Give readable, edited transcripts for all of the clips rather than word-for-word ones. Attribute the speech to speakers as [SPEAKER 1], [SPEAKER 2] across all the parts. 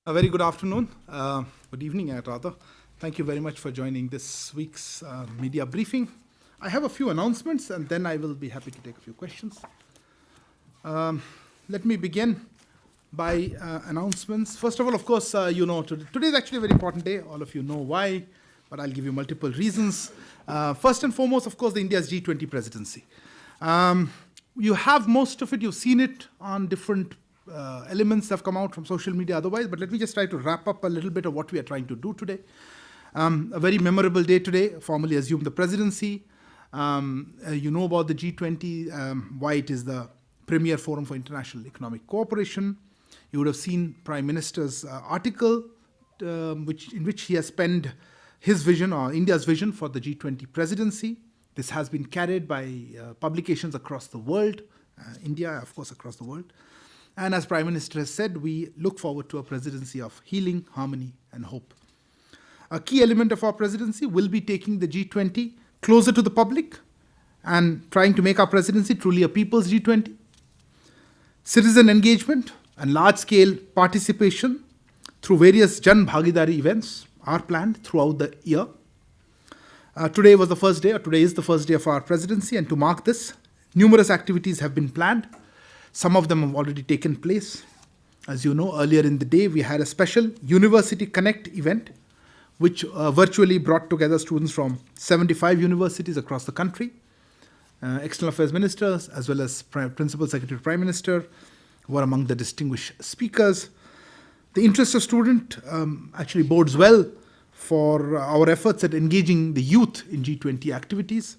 [SPEAKER 1] A very good afternoon, good evening, rather. Thank you very much for joining this week's media briefing. I have a few announcements and then I will be happy to take a few questions. Let me begin by announcements. First of all, of course, today is actually a very important day. All of you know why, but I'll give you multiple reasons. First and foremost, of course, India's G20 presidency. You have most of it, you've seen it on different elements that have come out from social media otherwise, but let me just try to wrap up a little bit of what we are trying to do today. A very memorable day today, formally assumed the presidency. You know about the G20, why it is the premier forum for international economic cooperation. You would have seen Prime Minister's article in which he has penned his vision or India's vision for the G20 presidency. This has been carried by publications across the world, India, of course, across the world. And as Prime Minister has said, we look forward to a presidency of healing, harmony, and hope. A key element of our presidency will be taking the G20 closer to the public and trying to make our presidency truly a people's G20. Citizen engagement and large-scale participation through various Jan Bhagidari events are planned throughout the year. Today is the first day of our presidency, and to mark this, numerous activities have been planned. Some of them have already taken place. As you know, earlier in the day, we had a special University Connect event, which virtually brought together students from 75 universities across the country, external affairs ministers, as well as Principal Secretary Prime Minister, were among the distinguished speakers. The interest of student actually bodes well for our efforts at engaging the youth in G20 activities.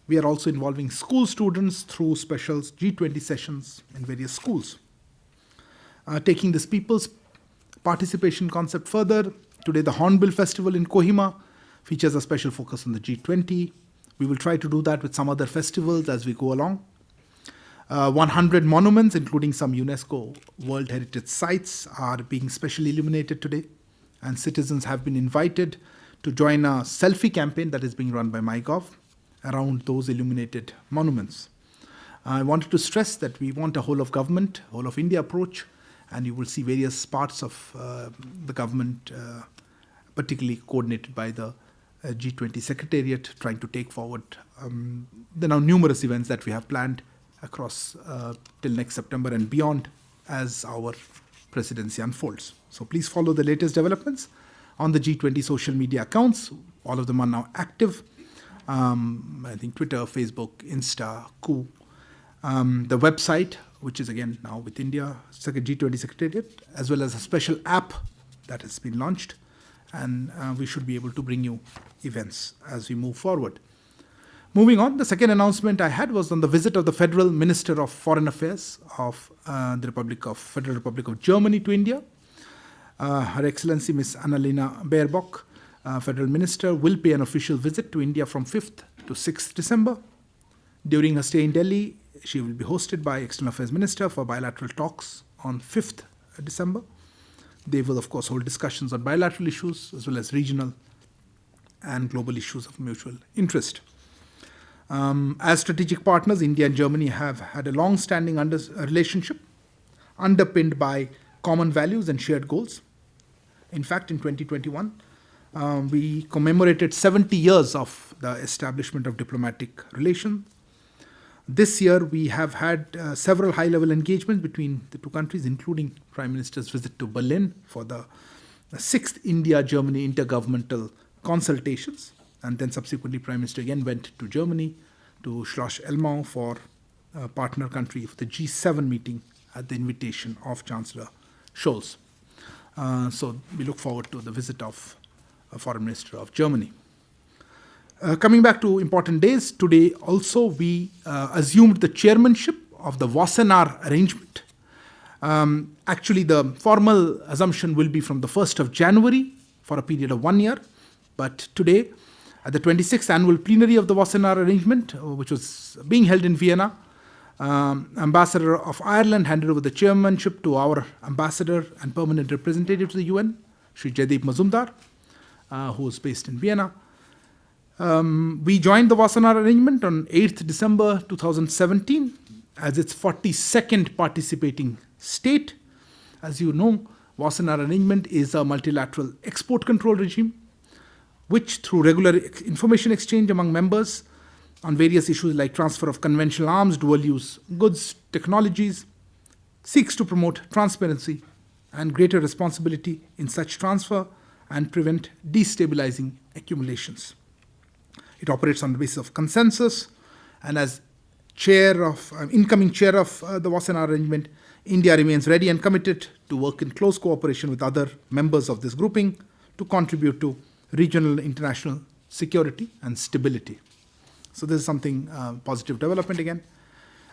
[SPEAKER 1] We are also involving school students through special G20 sessions in various schools. Taking this people's participation concept further, today the Hornbill Festival in Kohima features a special focus on the G20. We will try to do that with some other festivals as we go along. 100 monuments, including some UNESCO World Heritage Sites, are being specially illuminated today, and citizens have been invited to join a selfie campaign that is being run by MyGov around those illuminated monuments. I wanted to stress that we want a whole of government, whole of India approach, and you will see various parts of the government, particularly coordinated by the G20 Secretariat, trying to take forward the now numerous events that we have planned across till next September and beyond as our presidency unfolds. So please follow the latest developments on the G20 social media accounts. All of them are now active. I think Twitter, Facebook, Insta, Coup, the website, which is again now with India, G20 Secretariat, as well as a special app that has been launched. And we should be able to bring you events as we move forward. Moving on, the second announcement I had was on the visit of the Federal Minister of Foreign Affairs of the Federal Republic of Germany to India. Her Excellency Ms. Annalena Baerbock, Federal Minister, will pay an official visit to India from 5th to 6th December. During her stay in Delhi, she will be hosted by External Affairs Minister for bilateral talks on 5th December. They will, of course, hold discussions on bilateral issues as well as regional and global issues of mutual interest. As strategic partners, India and Germany have had a long-standing relationship underpinned by common values and shared goals. In fact, in 2021, we commemorated 70 years of the establishment of diplomatic relations. This year, we have had several high-level engagements between the two countries, including Prime Minister's visit to Berlin for the 6th India-Germany intergovernmental consultations. And then subsequently, Prime Minister again went to Germany, to Schloss Elmau for a partner country for the G7 meeting at the invitation of Chancellor Scholz. So we look forward to the visit of Foreign Minister of Germany. Coming back to important days, today also we assumed the chairmanship of the Wassenaar arrangement. Actually, the formal assumption will be from the 1st of January for a period of 1 year. But today, at the 26th annual plenary of the Wassenaar arrangement, which was being held in Vienna, Ambassador of Ireland handed over the chairmanship to our ambassador and permanent representative to the UN, Sri Jaideep Mazumdar, who is based in Vienna. We joined the Wassenaar arrangement on 8th December 2017 as its 42nd participating state. As you know, Wassenaar Arrangement is a multilateral export control regime, which through regular information exchange among members on various issues like transfer of conventional arms, dual-use goods, technologies, seeks to promote transparency and greater responsibility in such transfer and prevent destabilizing accumulations. It operates on the basis of consensus, and as incoming chair of the Wassenaar Arrangement, India remains ready and committed to work in close cooperation with other members of this grouping to contribute to regional international security and stability. So this is something positive development again.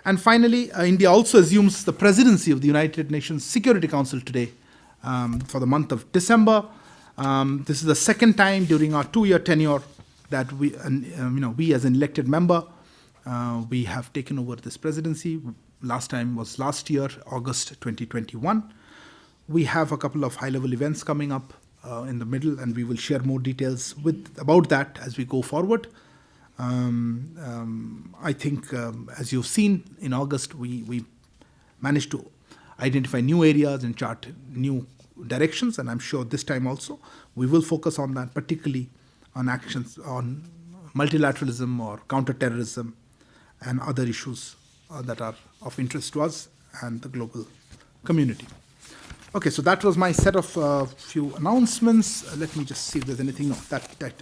[SPEAKER 1] And finally, India also assumes the presidency of the United Nations Security Council today for the month of December. This is the second time during our 2-year tenure that we as an elected member, we have taken over this presidency. Last time was last year, August 2021. We have a couple of high-level events coming up in the middle, and we will share more details about that as we go forward. I think, as you've seen in August, we managed to identify new areas and chart new directions, and I'm sure this time also we will focus on that, particularly on actions on multilateralism or counterterrorism and other issues that are of interest to us and the global community. Okay, so that was my set of few announcements. Let me just see if there's anything. No,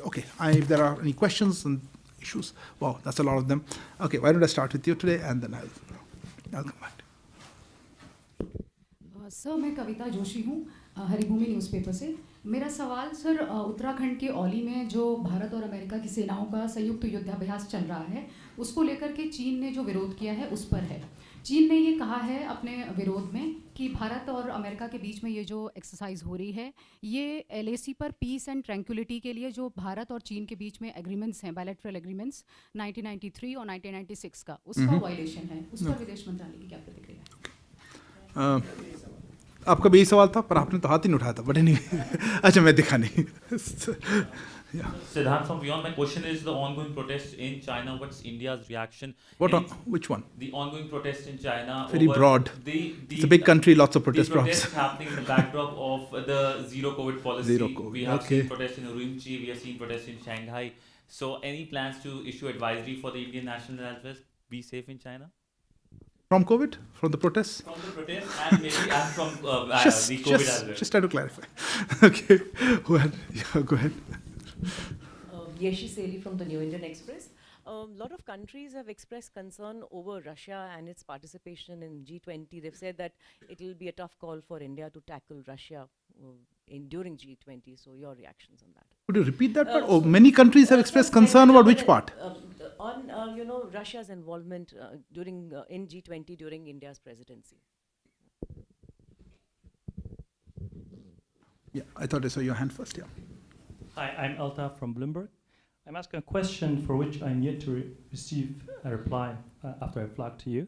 [SPEAKER 1] okay. If there are any questions and issues, wow, that's a lot of them. Okay, why don't I start with you today, and then I'll come back.
[SPEAKER 2] Sir, मैं कविता जोशी हूँ, Haribhoomi newspaper से. मेरा सवाल sir, Uttarakhand के औली में जो भारत और America की सेनाओं का संयुक्त युद्धाभ्यास चल रहा है, उसको लेकर के चीन ने जो विरोध किया है उस पर है. चीन ने ये कहा है अपने विरोध में कि भारत और अमेरिका के बीच में ये जो एक्सरसाइज हो रही है, ये LAC पर पीस एंड ट्रैंक्विलिटी के लिए जो भारत और चीन के बीच में एग्रीमेंट्स हैं, बायलैटरल एग्रीमेंट्स 1993 और 1996 का, उसका वायलेशन है. उस पर विदेश मंत्रालय की क्या प्रतिक्रिया है?
[SPEAKER 1] आपका भी यही सवाल था, पर आपने तो हाथ ही नहीं उठाया था. बट नहीं, अच्छा, मैं दिखा नहीं.
[SPEAKER 3] Yeah. Siddharth from Beyond, my question is the ongoing protest in China. What's India's reaction?
[SPEAKER 1] Which one?
[SPEAKER 3] The ongoing protest in China.
[SPEAKER 1] Very broad. It's a big country, lots of protests.
[SPEAKER 3] The protests happening in the backdrop of the zero COVID policy.
[SPEAKER 1] Zero COVID.
[SPEAKER 3] We have seen protests in Urumqi, we have seen protests in Shanghai. So any plans to issue advisory for the Indian national as well? Be safe in China?
[SPEAKER 1] From COVID? From the protests?
[SPEAKER 3] From the protests and maybe and from the COVID as well.
[SPEAKER 1] Just try to clarify. Okay, go ahead. Yeah, go ahead.
[SPEAKER 4] Yeshi Seli from the New Indian Express. A lot of countries have expressed concern over Russia and its participation in G20. They've said that it will be a tough call for India to tackle Russia during G20. So your reactions on that?
[SPEAKER 1] Could you repeat that part? Many countries have expressed concern about which part?
[SPEAKER 4] On Russia's involvement in G20 during India's presidency.
[SPEAKER 1] Yeah, I thought I saw your hand first. Yeah.
[SPEAKER 5] Hi, I'm Altaf from Bloomberg. I'm asking a question for which I'm yet to receive a reply after I flagged to you.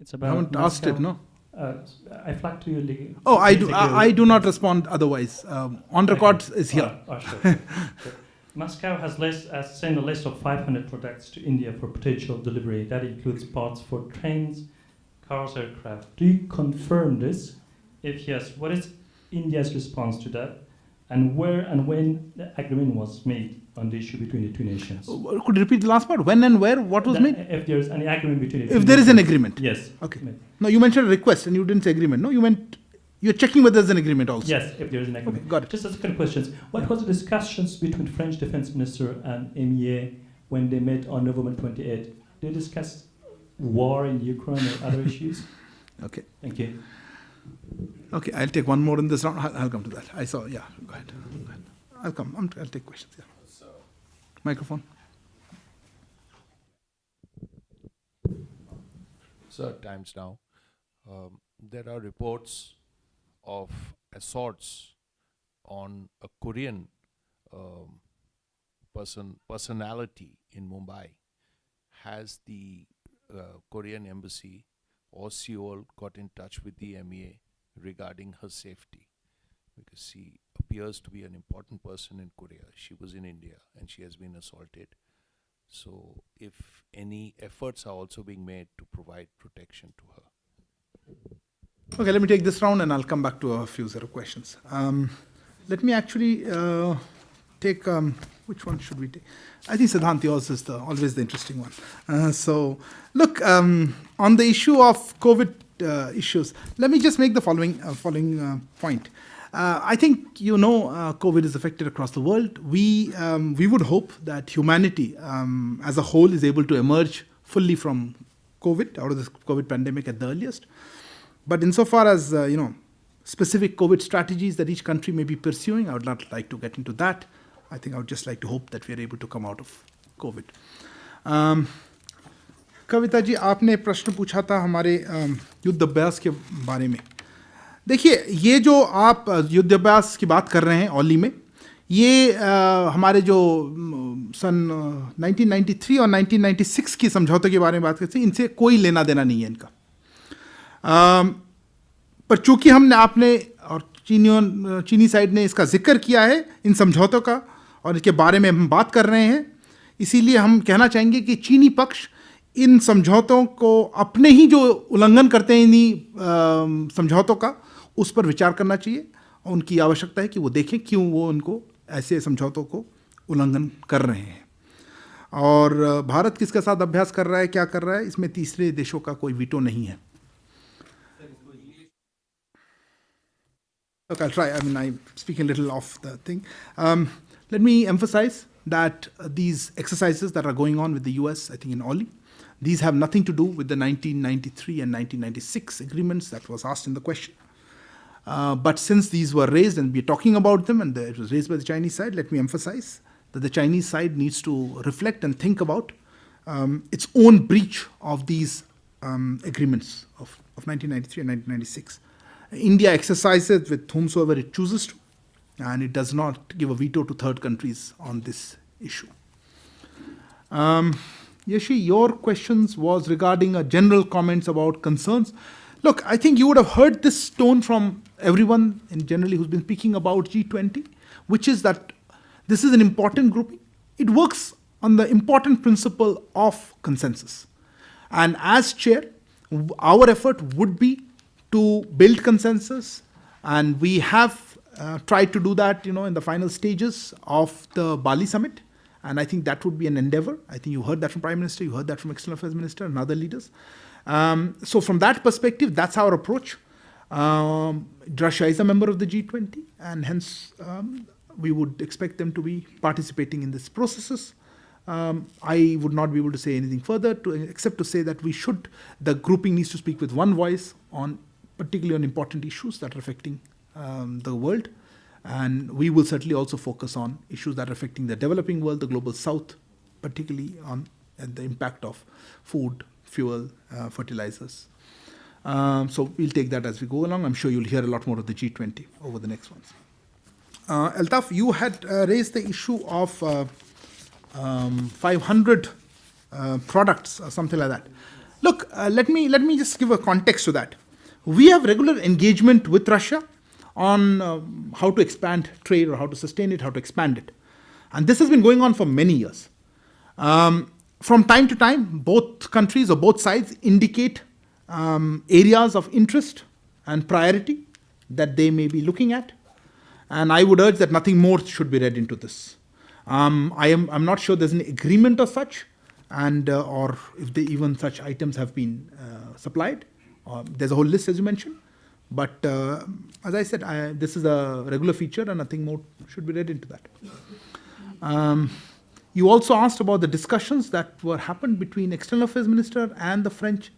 [SPEAKER 5] It's about.
[SPEAKER 1] I haven't asked it, no.
[SPEAKER 5] I flagged to you.
[SPEAKER 1] Oh, I do. I do not respond otherwise. On record is here.
[SPEAKER 5] Sure. Moscow has sent a list of 500 products to India for potential delivery. That includes parts for trains, cars, aircraft. Do you confirm this? If yes, what is India's response to that? And where and when the agreement was made on the issue between the two nations?
[SPEAKER 1] Could you repeat the last part? When and where? What was made?
[SPEAKER 5] If there is any agreement between the two
[SPEAKER 1] If there is an agreement?
[SPEAKER 5] Yes.
[SPEAKER 1] Okay. No, you mentioned a request and you didn't say agreement. No, you're checking whether there's an agreement also.
[SPEAKER 5] Yes, if there is an agreement.
[SPEAKER 1] Okay, got it.
[SPEAKER 5] Just a second question. What was the discussions between French Defense Minister and MEA when they met on November 28? Did they discuss war in Ukraine or other issues?
[SPEAKER 1] Okay.
[SPEAKER 5] Thank you.
[SPEAKER 1] Okay, I'll take one more in this round. I'll come to that. Yeah, go ahead. I'll come. I'll take questions. Yeah. Microphone.
[SPEAKER 6] Sir, times now. There are reports of assaults on a Korean personality in Mumbai. Has the Korean embassy or Seoul got in touch with the MEA regarding her safety? Because she appears to be an important person in Korea. She was in India and she has been assaulted. So if any efforts are also being made to provide protection to her.
[SPEAKER 1] Okay, let me take this round and I'll come back to a few set of questions. Let me actually take, which one should we take? I think Siddhant, yours is always the interesting one. So, look, on the issue of COVID issues, let me just make the following point. I think COVID is affected across the world. We would hope that humanity as a whole is able to emerge fully from COVID, out of this COVID pandemic at the earliest. But insofar as specific COVID strategies that each country may be pursuing, I would not like to get into that. I think I would just like to hope that we are able to come out of COVID. Kavita ji, आपने प्रश्न पूछा था हमारे युद्ध अभ्यास के बारे में. देखिए, ये जो आप युद्ध अभ्यास की बात कर रहे हैं ओली में, ये हमारे जो सन 1993 और 1996 की समझौते के बारे में बात करते हैं, इनसे कोई लेना देना नहीं है इनका. पर चूंकि हमने आपने और चीनी साइड ने इसका जिक्र किया है इन समझौतों का और इसके बारे में हम बात कर रहे हैं, इसीलिए हम कहना चाहेंगे कि चीनी पक्ष इन समझौतों को अपने ही जो उल्लंघन करते हैं इन्हीं समझौतों का, उस पर विचार करना चाहिए. और उनकी आवश्यकता है कि वो देखें क्यों वो उनको ऐसे समझौतों को उल्लंघन कर रहे हैं. और भारत किसके साथ अभ्यास कर रहा है, क्या कर रहा है, इसमें तीसरे देशों का कोई वीटो नहीं है. Okay, I'll try. I mean, I'm speaking a little off the thing. Let me emphasize that these exercises that are going on with the US, I think in Oli, these have nothing to do with the 1993 and 1996 agreements that was asked in the question. But since these were raised and we're talking about them and it was raised by the Chinese side, let me emphasize that the Chinese side needs to reflect and think about its own breach of these agreements of 1993 and 1996. India exercises with whomsoever it chooses to, and it does not give a veto to third countries on this issue. Yashi, your questions was regarding general comments about concerns. Look, I think you would have heard this tone from everyone in generally who's been speaking about G20, which is that this is an important grouping. It works on the important principle of consensus. And as chair, our effort would be to build consensus, and we have tried to do that, in the final stages of the Bali summit, and I think that would be an endeavor. I think you heard that from Prime Minister, you heard that from External Affairs Minister and other leaders. So from that perspective, that's our approach. Russia is a member of the G20, and hence we would expect them to be participating in these processes. I would not be able to say anything further except to say that the grouping needs to speak with one voice particularly on important issues that are affecting the world. And we will certainly also focus on issues that are affecting the developing world, the global south, particularly on the impact of food, fuel, fertilizers. So we'll take that as we go along. I'm sure you'll hear a lot more of the G20 over the next ones. Altaf, you had raised the issue of 500 products or something like that. Look, let me just give a context to that. We have regular engagement with Russia on how to expand trade or how to sustain it, how to expand it. And this has been going on for many years. From time to time, both countries or both sides indicate areas of interest and priority that they may be looking at. And I would urge that nothing more should be read into this. I'm not sure there's an agreement of such, and or if even such items have been supplied. There's a whole list, as you mentioned. But as I said, this is a regular feature, and nothing more should be read into that. You also asked about the discussions that happened between External Affairs Minister and the French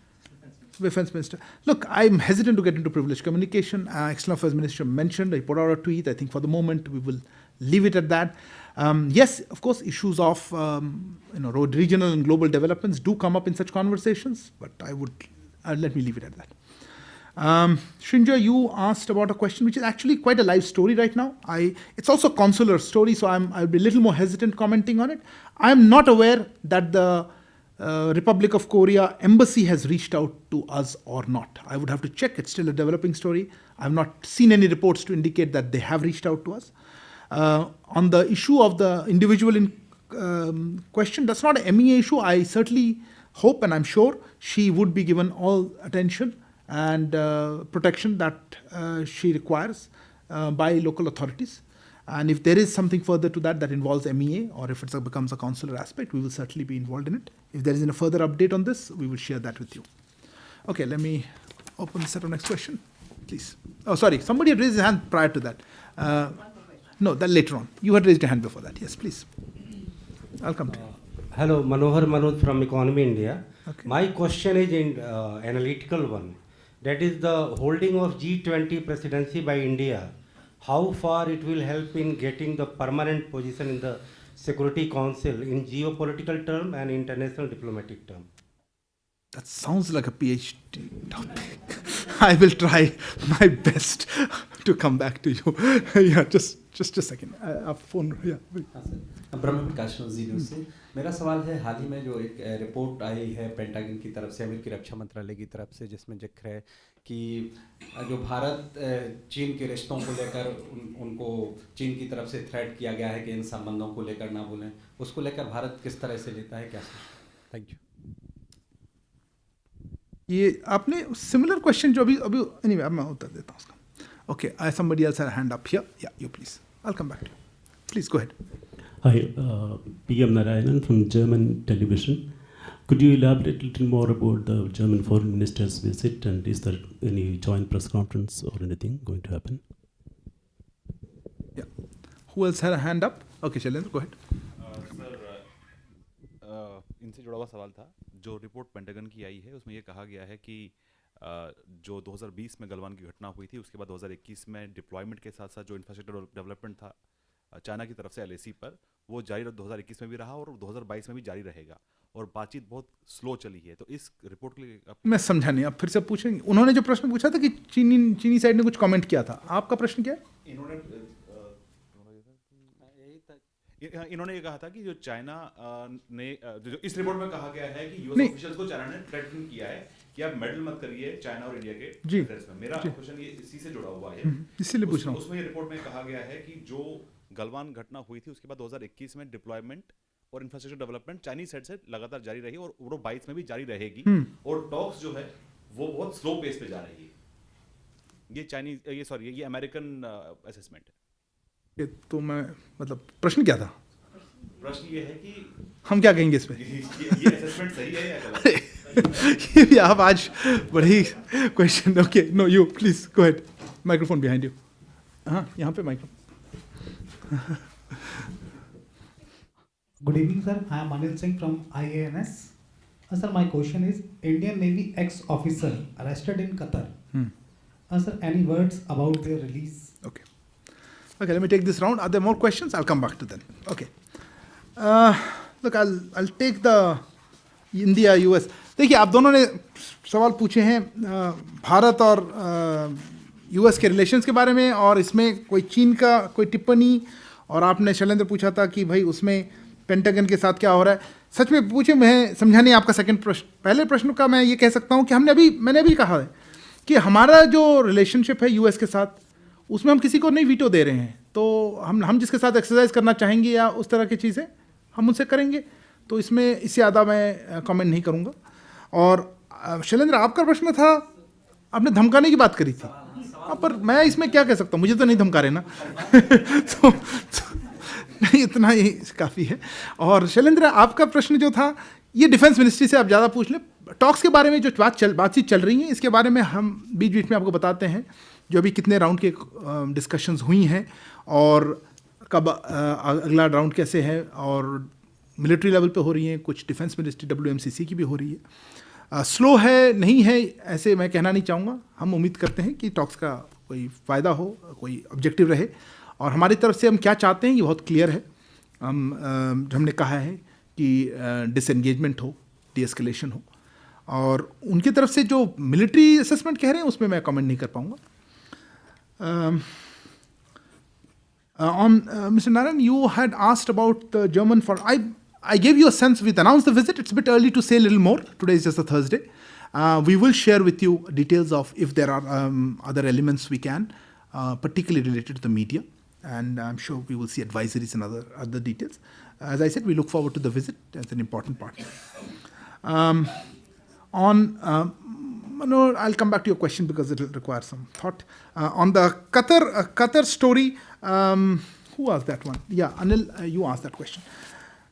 [SPEAKER 1] Defense Minister. Look, I'm hesitant to get into privileged communication. External Affairs Minister mentioned, I put out a tweet. I think for the moment we will leave it at that. Yes, of course, issues of regional and global developments do come up in such conversations, but let me leave it at that. Srinja, you asked about a question which is actually quite a live story right now. It's also a consular story, so I'll be a little more hesitant commenting on it. I'm not aware that the Republic of Korea embassy has reached out to us or not. I would have to check. It's still a developing story. I've not seen any reports to indicate that they have reached out to us. On the issue of the individual in question, that's not an MEA issue. I certainly hope and I'm sure she would be given all attention and protection that she requires by local authorities. And if there is something further to that that involves MEA, or if it becomes a consular aspect, we will certainly be involved in it. If there is a further update on this, we will share that with you. Okay, let me open the set of next question, please. Oh, sorry, somebody had raised his hand prior to that. No, that later on. You had raised your hand before that. Yes, please. I'll come to you.
[SPEAKER 7] Hello, Manohar Manoj from Economy India.
[SPEAKER 1] Okay.
[SPEAKER 7] My question is in analytical one. That is the holding of G20 presidency by India. How far it will help in getting the permanent position in the Security Council in geopolitical term and international diplomatic term?
[SPEAKER 1] That sounds like a PhD topic. I will try my best to come back to you. Yeah, just a second. Phone. Yeah.
[SPEAKER 8] हाँ sir, ब्रह्म Prakash ji news से मेरा सवाल है, हाल ही में जो एक report आई है pentagon की तरफ से, अमेरिकी रक्षा मंत्रालय की तरफ से, जिसमें जिक्र है कि जो भारत चीन के रिश्तों को लेकर उनको चीन की तरफ से थ्रेट किया गया है कि इन संबंधों को लेकर ना बोलें, उसको लेकर भारत किस तरह से लेता है, क्या सर? Thank you.
[SPEAKER 1] ये आपने सिमिलर क्वेश्चन जो अभी एनीवे अब मैं उत्तर देता हूँ उसका. Okay, somebody else had a hand up here. Yeah, you please. I'll come back to you. Please go ahead.
[SPEAKER 9] Hi, PM Narayanan from German television. Could you elaborate a little more about the German foreign minister's visit, and is there any joint press conference or anything going to happen?
[SPEAKER 1] Yeah. Who else had a hand up? Okay, Shailendra, go ahead.
[SPEAKER 10] Sir, इनसे जुड़ा हुआ सवाल था. जो report pentagon की आई है उसमें ये कहा गया है कि जो 2020 में गलवान की घटना हुई थी, उसके बाद 2021 में डिप्लॉयमेंट के साथ साथ जो इंफ्रास्ट्रक्चर डेवलपमेंट था चाइना की तरफ से LAC पर, वो जारी 2021 में भी रहा और 2022 में भी जारी रहेगा, और बातचीत बहुत स्लो चली है. तो इस रिपोर्ट के लिए
[SPEAKER 1] मैं समझा नहीं, आप फिर से पूछेंगे. उन्होंने जो प्रश्न पूछा था कि चीनी साइड ने कुछ कमेंट किया था, आपका प्रश्न क्या है?
[SPEAKER 10] इन्होंने ये कहा था कि जो चाइना ने जो इस रिपोर्ट में कहा गया है कि यूएस ऑफिशियल्स को चाइना ने थ्रेटन किया है कि आप मेडल मत करिए चाइना और इंडिया के अफेयर्स में. मेरा क्वेश्चन ये इसी से जुड़ा हुआ है,
[SPEAKER 1] इसीलिए पूछ रहा हूं.
[SPEAKER 10] उसमें रिपोर्ट में कहा गया है कि जो गलवान घटना हुई थी उसके बाद 2021 में डिप्लॉयमेंट और इंफ्रास्ट्रक्चर डेवलपमेंट चाइनीज साइड से लगातार जारी रही और वो 22 में भी जारी रहेगी, और टॉक्स जो है वो बहुत स्लो पेस पे जा रही है. ये अमेरिकन असेसमेंट है.
[SPEAKER 1] ये तो मैं मतलब प्रश्न क्या था?
[SPEAKER 10] प्रश्न ये है कि
[SPEAKER 1] हम क्या कहेंगे इस पे?
[SPEAKER 10] ये असेसमेंट सही है या गलत?
[SPEAKER 1] ये भी आप आज बड़ी question. Okay, no, you please go ahead. Microphone behind you. हाँ, यहाँ पे microphone.
[SPEAKER 11] Good evening, sir. I am Anil Singh from IANS. Sir, my question is, Indian Navy ex-officer arrested in Qatar. Sir, any words about their release?
[SPEAKER 1] Okay. Okay, let me take this round. Are there more questions? I'll come back to them. Okay. Look, I'll take the India US. देखिए, आप दोनों ने सवाल पूछे हैं भारत और US के relations के बारे में, और इसमें कोई चीन का कोई टिप्पणी, और आपने शैलेंद्र पूछा था कि भाई उसमें पेंटागन के साथ क्या हो रहा है. सच में पूछे, मैं समझा नहीं आपका सेकंड प्रश्न. पहले प्रश्न का मैं ये कह सकता हूँ कि मैंने अभी कहा है कि हमारा जो रिलेशनशिप है US के साथ, उसमें हम किसी को नहीं वीटो दे रहे हैं. तो हम जिसके साथ एक्सरसाइज करना चाहेंगे या उस तरह की चीज़ें हम उनसे करेंगे. तो इसमें इससे ज़्यादा मैं कमेंट नहीं करूँगा. और शैलेंद्र, आपका प्रश्न था, आपने धमकाने की बात करी थी. पर मैं इसमें क्या कह सकता हूँ, मुझे तो नहीं धमका रहे ना. तो नहीं, इतना ही काफ़ी है. और शैलेंद्र, आपका प्रश्न जो था, ये डिफेंस मिनिस्ट्री से आप ज़्यादा पूछ लें. टॉक्स के बारे में जो बातचीत चल रही है, इसके बारे में हम बीच बीच में आपको बताते हैं जो अभी कितने राउंड के डिस्कशंस हुई हैं, और कब अगला राउंड कैसे है, और मिलिट्री लेवल पे हो रही हैं, कुछ डिफेंस मिनिस्ट्री WMCC की भी हो रही है. स्लो है नहीं है ऐसे मैं कहना नहीं चाहूँगा. हम उम्मीद करते हैं कि टॉक्स का कोई फ़ायदा हो, कोई ऑब्जेक्टिव रहे, और हमारी तरफ से हम क्या चाहते हैं ये बहुत क्लियर है. हमने कहा है कि डिसएंगेजमेंट हो, डीएस्केलेशन हो, और उनकी तरफ से जो मिलिट्री असेसमेंट कह रहे हैं उसमें मैं कमेंट नहीं कर पाऊँगा. Mr. Narayan, you had asked about the German I gave you a sense. We've announced the visit. It's a bit early to say a little more. Today is just a Thursday. We will share with you details of if there are other elements we can, particularly related to the media. And I'm sure we will see advisories and other details. As I said, we look forward to the visit as an important partner. On No, I'll come back to your question because it will require some thought. On the Qatar story, who asked that one? Yeah, Anil, you asked that question.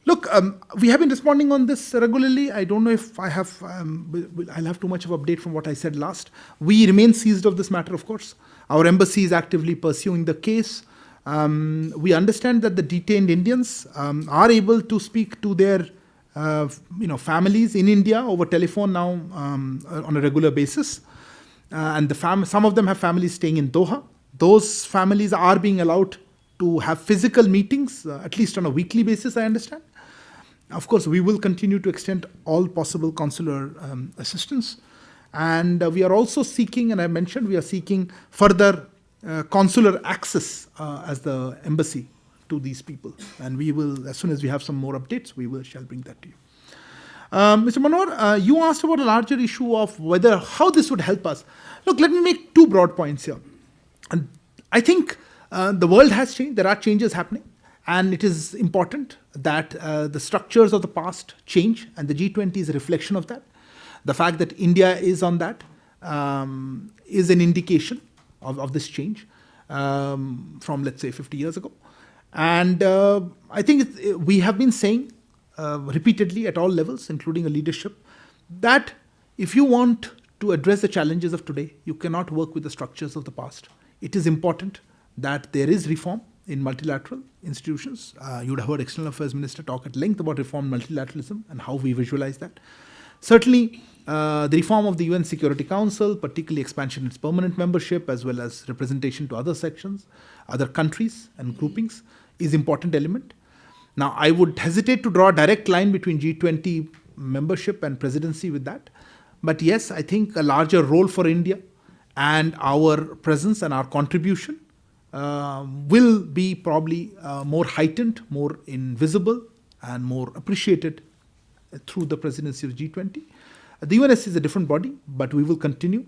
[SPEAKER 1] Look, we have been responding on this regularly. I don't know if I have, I'll have too much of update from what I said last. We remain seized of this matter, of course. Our embassy is actively pursuing the case. We understand that the detained Indians are able to speak to their families in India over telephone now on a regular basis. And some of them have families staying in Doha. Those families are being allowed to have physical meetings, at least on a weekly basis, I understand. Of course, we will continue to extend all possible consular assistance. And we are also seeking, and I mentioned, we are seeking further consular access as the embassy to these people. And we will, as soon as we have some more updates, shall bring that to you. Mr. Manohar, you asked about a larger issue of how this would help us. Look, let me make two broad points here. And I think the world has changed. There are changes happening. And it is important that the structures of the past change. And the G20 is a reflection of that. The fact that India is on that is an indication of this change from, let's say, 50 years ago. And I think we have been saying repeatedly at all levels, including a leadership, that if you want to address the challenges of today, you cannot work with the structures of the past. It is important that there is reform in multilateral institutions. You would have heard External Affairs Minister talk at length about reform multilateralism and how we visualize that. Certainly, the reform of the UN Security Council, particularly expansion of its permanent membership, as well as representation to other sections, other countries and groupings, is an important element. Now, I would hesitate to draw a direct line between G20 membership and presidency with that. But yes, I think a larger role for India and our presence and our contribution will be probably more heightened, more invisible, and more appreciated through the presidency of G20. The UNS is a different body, but we will continue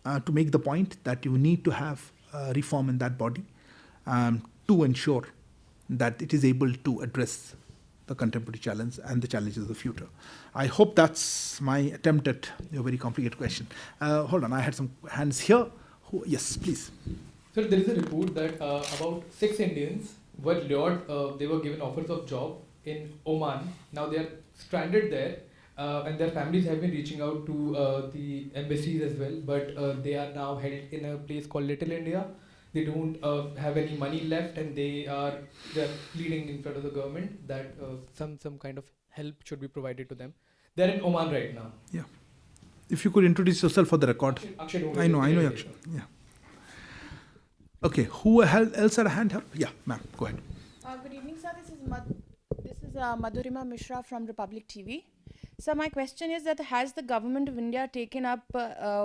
[SPEAKER 1] to make the point that you need to have reform in that body to ensure that it is able to address the contemporary challenge and the challenges of the future. I hope that's my attempt at your very complicated question. Hold on, I had some hands here. Yes, please.
[SPEAKER 12] Sir, there is a report that about 6 Indians were lured, they were given offers of job in Oman. Now they are stranded there and their families have been reaching out to the embassies as well, but they are now held in a place called Little India. They don't have any money left and they're pleading in front of the government that some kind of help should be provided to them. They're in Oman right now.
[SPEAKER 1] Yeah. If you could introduce yourself for the record.
[SPEAKER 12] Akshay,
[SPEAKER 1] I know Akshay. Yeah. Okay, who else had a hand up? Yeah, ma'am, go ahead.
[SPEAKER 13] Good evening, sir. This is Madhurima Mishra from Republic TV. So my question is that has the government of India taken up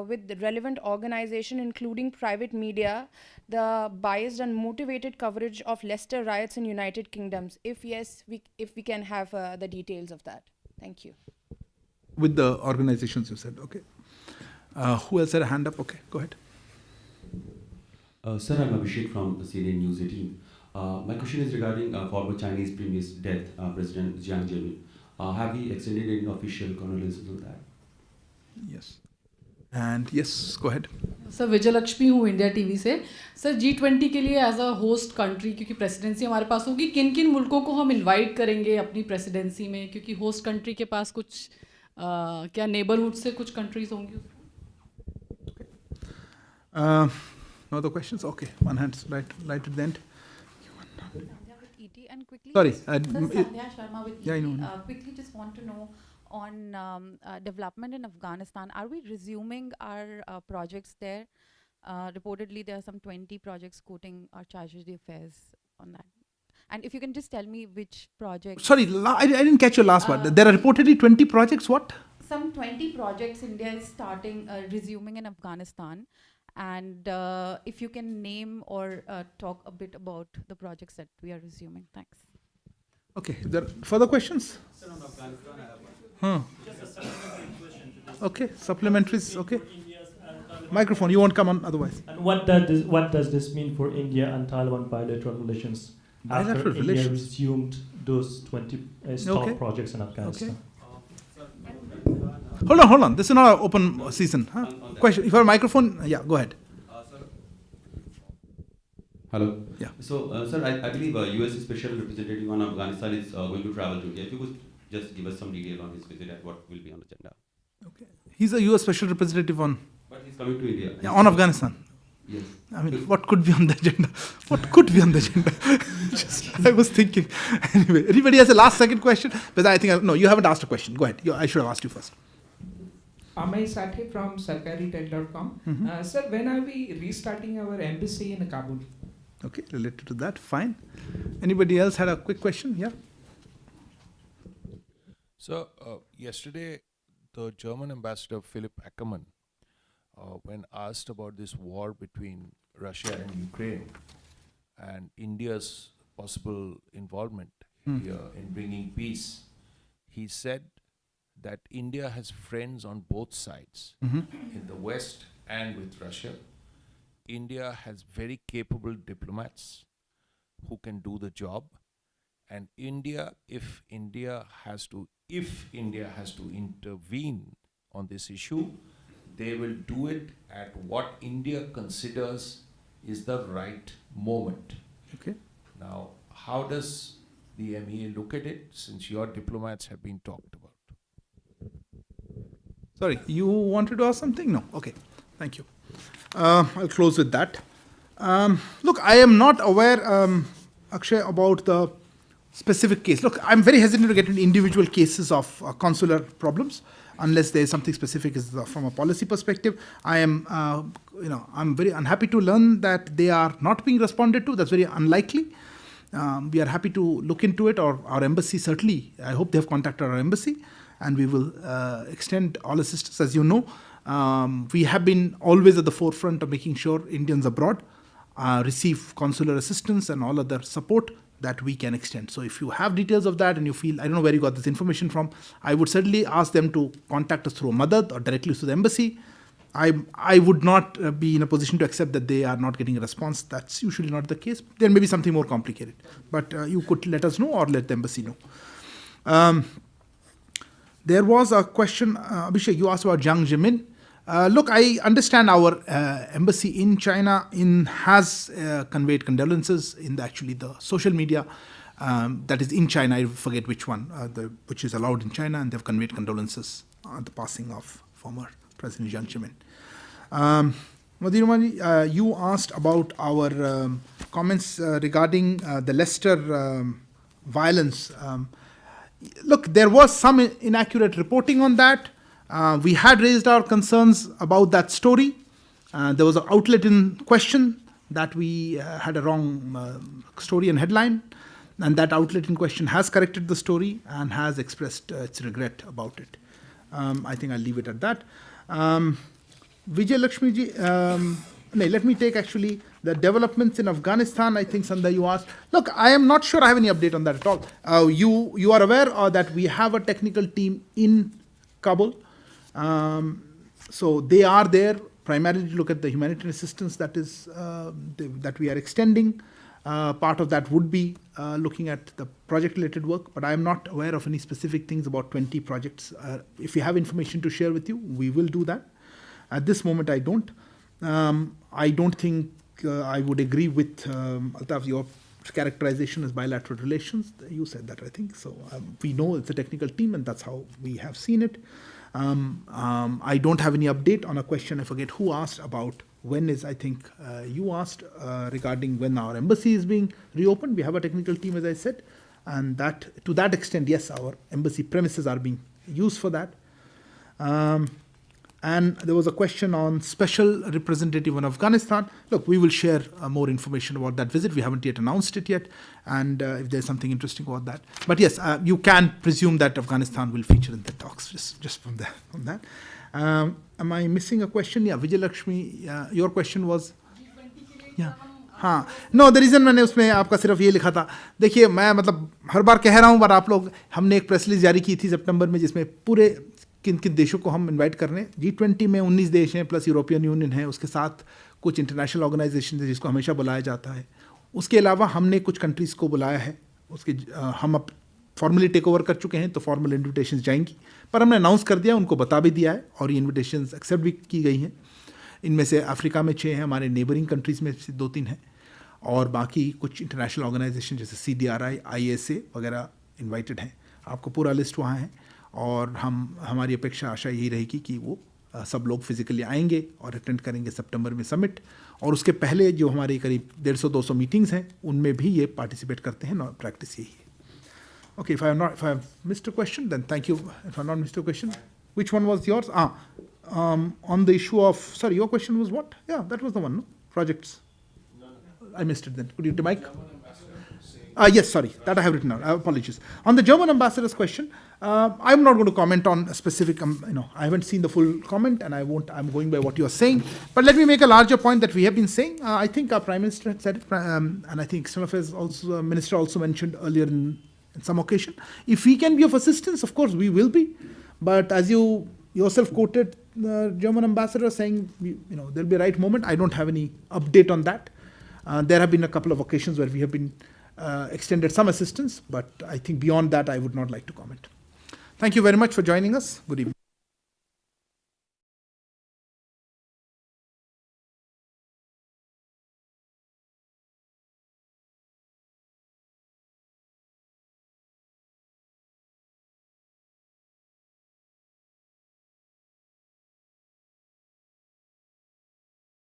[SPEAKER 13] with the relevant organization, including private media, the biased and motivated coverage of Leicester riots in United Kingdoms? If yes, if we can have the details of that. Thank you.
[SPEAKER 1] With the organizations you said, okay. Who else had a hand up? Okay, go ahead.
[SPEAKER 14] Sir, I'm Abhishek from the CNN News 18. My question is regarding former Chinese Premier's death, President Jiang Zemin. Have we extended any official condolences on that?
[SPEAKER 1] Yes. And yes, go ahead.
[SPEAKER 15] Sir Vijayalakshmi हूँ India TV से. Sir G20 के लिए as a host country, क्योंकि presidency हमारे पास होगी, किन किन मुल्कों को हम इनवाइट करेंगे अपनी प्रेसिडेंसी में, क्योंकि होस्ट कंट्री के पास कुछ क्या नेबरहुड से कुछ कंट्रीज होंगी?
[SPEAKER 1] No other questions? Okay, one hand right at the end.
[SPEAKER 16] And quickly,
[SPEAKER 1] sorry.
[SPEAKER 16] Sandhya Sharma with
[SPEAKER 1] yeah, I know.
[SPEAKER 16] Quickly, just want to know on development in Afghanistan. Are we resuming our projects there? Reportedly, there are some 20 projects quoting our chargé d'affaires on that. And if you can just tell me which projects.
[SPEAKER 1] Sorry, I didn't catch your last part. There are reportedly 20 projects. What?
[SPEAKER 16] Some 20 projects India is starting, resuming in Afghanistan. And if you can name or talk a bit about the projects that we are resuming. Thanks.
[SPEAKER 1] Okay, there are further questions? Okay, supplementaries, okay. Microphone, you won't come on otherwise.
[SPEAKER 5] And what does this mean for India and Taliban bilateral relations? After India resumed those 20 stalled projects in Afghanistan?
[SPEAKER 1] Okay. Hold on. This is not an open season. Huh? Question. If you have a microphone, yeah, go ahead.
[SPEAKER 14] Hello.
[SPEAKER 1] Yeah.
[SPEAKER 14] So, sir, I believe U.S. Special Representative on Afghanistan is going to travel to India. If you could just give us some detail on his visit and what will be on the agenda.
[SPEAKER 1] Okay. He's a U.S. Special Representative on.
[SPEAKER 14] But he's coming to India.
[SPEAKER 1] Yeah, on Afghanistan.
[SPEAKER 14] Yes.
[SPEAKER 1] I mean, what could be on the agenda? What could be on the agenda? I was thinking. Anyway, anybody has a second question? But I think, no, you haven't asked a question. Go ahead. I should have asked you first.
[SPEAKER 17] Amay Sathe from sarkaritel.com. Sir, when are we restarting our embassy in Kabul?
[SPEAKER 1] Okay, related to that, fine. Anybody else had a quick question? Yeah.
[SPEAKER 6] So, yesterday, the German ambassador, Philip Ackermann, when asked about this war between Russia and Ukraine and India's possible involvement here in bringing peace, he said that India has friends on both sides, in the West and with Russia. India has very capable diplomats who can do the job, and if India has to intervene on this issue, they will do it at what India considers is the right moment.
[SPEAKER 1] Okay.
[SPEAKER 6] Now, how does the MEA look at it, since your diplomats have been talked about?
[SPEAKER 1] Sorry, you wanted to ask something? No. Okay. Thank you. I'll close with that. Look, I am not aware, Akshay, about the specific case. Look, I'm very hesitant to get into individual cases of consular problems unless there is something specific from a policy perspective. I'm very unhappy to learn that they are not being responded to. That's very unlikely. We are happy to look into it, or our embassy certainly. I hope they have contacted our embassy, and we will extend all assistance. As you know, we have been always at the forefront of making sure Indians abroad receive consular assistance and all other support that we can extend. So if you have details of that and you feel, I don't know where you got this information from, I would certainly ask them to contact us through Madad or directly to the embassy. I would not be in a position to accept that they are not getting a response. That's usually not the case. There may be something more complicated. But you could let us know or let the embassy know. There was a question, Abhishek, you asked about Jiang Zemin. Look, I understand our embassy in China has conveyed condolences in the social media that is in China. I forget which one, which is allowed in China, and they've conveyed condolences on the passing of former President Jiang Zemin. Madhurima, you asked about our comments regarding the Leicester violence. Look, there was some inaccurate reporting on that. We had raised our concerns about that story. There was an outlet in question that we had a wrong story and headline, and that outlet in question has corrected the story and has expressed its regret about it. I think I'll leave it at that. Vijay Lakshmi ji, let me take actually the developments in Afghanistan. I think, Sandhya, you asked. Look, I am not sure I have any update on that at all. You are aware that we have a technical team in Kabul. So they are there primarily to look at the humanitarian assistance that we are extending. Part of that would be looking at the project-related work, but I am not aware of any specific things about 20 projects. If you have information to share with you, we will do that. At this moment, I don't. I don't think I would agree with Altaf, your characterization as bilateral relations. You said that, I think. So we know it's a technical team, and that's how we have seen it. I don't have any update on a question. I forget who asked about when is, I think you asked regarding when our embassy is being reopened. We have a technical team, as I said, and that to that extent, yes, our embassy premises are being used for that. And there was a question on special representative in Afghanistan. Look, we will share more information about that visit. We haven't yet announced it yet, and if there's something interesting about that. But yes, you can presume that Afghanistan will feature in the talks, just from that. Am I missing a question? Yeah, Vijay Lakshmi, your question was? Yeah. हाँ, know the reason मैंने उसमें आपका सिर्फ ये लिखा था. देखिए, मैं मतलब हर बार कह रहा हूँ, पर आप लोग, हमने एक प्रेस रिलीज जारी की थी सितंबर में, जिसमें पूरे किन किन देशों को हम इनवाइट कर रहे हैं. G20 में 19 देश हैं, प्लस यूरोपियन यूनियन है, उसके साथ कुछ इंटरनेशनल ऑर्गेनाइजेशन है जिसको हमेशा बुलाया जाता है. उसके अलावा हमने कुछ कंट्रीज़ को बुलाया है. उसके हम फॉर्मली टेक ओवर कर चुके हैं तो फॉर्मल इन्विटेशन जाएंगी, पर हमने अनाउंस कर दिया, उनको बता भी दिया है और ये इन्विटेशन एक्सेप्ट भी की गई हैं। इनमें से अफ्रीका में 6 हैं, हमारे नेबरिंग कंट्रीज़ में से 2-3 हैं, और बाकी कुछ इंटरनेशनल ऑर्गेनाइजेशन जैसे CDRI, ISA वगैरह इन्वाइटेड हैं। आपको पूरा लिस्ट वहाँ है, और हमारी अपेक्षा आशा यही रहेगी कि वो सब लोग फिजिकली आएंगे और अटेंड करेंगे सितंबर में समिट, और उसके पहले जो हमारी करीब 150-200 मीटिंग्स हैं उनमें भी ये पार्टिसिपेट करते हैं। प्रैक्टिस यही है। Okay, if I have missed a question, then thank you. If I have not missed a question, which one was yours? On the issue of, sorry, your question was what? Yeah, that was the one, no? Projects. I missed it then. Could you, Mike? Yes, sorry, that I have written down. Apologies. On the German ambassador's question, I'm not going to comment on a specific, I haven't seen the full comment, and I'm going by what you're saying. But let me make a larger point that we have been saying. I think our Prime Minister had said it, and I think External Affairs Minister also mentioned earlier in some occasion. If we can be of assistance, of course we will be. But as you yourself quoted the German ambassador saying, there'll be a right moment. I don't have any update on that. There have been a couple of occasions where we have been extended some assistance, but I think beyond that I would not like to comment. Thank you very much for joining us. Good evening.